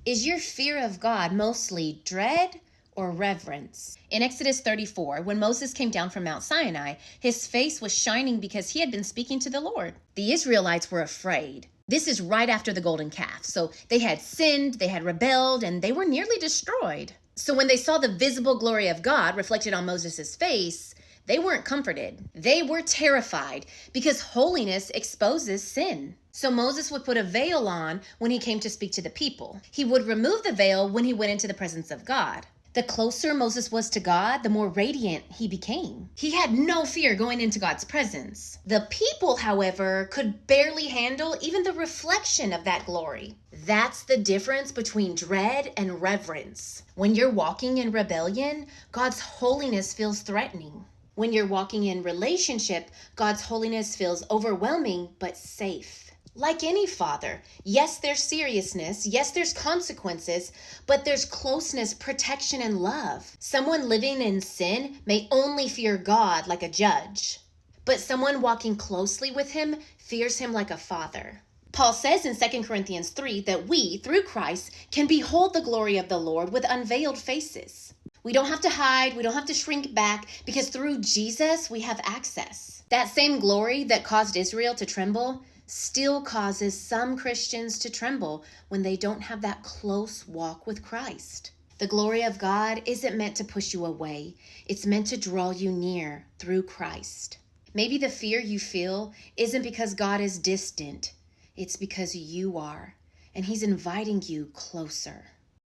Is your fear of God mostly dread or reverence? In Exodus 34, when Moses came down from Mount Sinai, his face was shining because he had been speaking to the Lord. The Israelites were afraid. This is right after the golden calf. So they had sinned, they had rebelled, and they were nearly destroyed. So when they saw the visible glory of God reflected on Moses' face, they weren't comforted. They were terrified because holiness exposes sin. So Moses would put a veil on when he came to speak to the people. He would remove the veil when he went into the presence of God. The closer Moses was to God, the more radiant he became. He had no fear going into God's presence. The people, however, could barely handle even the reflection of that glory. That's the difference between dread and reverence. When you're walking in rebellion, God's holiness feels threatening. When you're walking in relationship, God's holiness feels overwhelming but safe. Like any father, yes, there's seriousness, yes, there's consequences, but there's closeness, protection, and love. Someone living in sin may only fear God like a judge, but someone walking closely with him fears him like a father. Paul says in 2 Corinthians 3 that we, through Christ, can behold the glory of the Lord with unveiled faces. We don't have to hide, we don't have to shrink back, because through Jesus we have access. That same glory that caused Israel to tremble still causes some Christians to tremble when they don't have that close walk with Christ. The glory of God isn't meant to push you away. It's meant to draw you near through Christ. Maybe the fear you feel isn't because God is distant. It's because you are, and he's inviting you closer.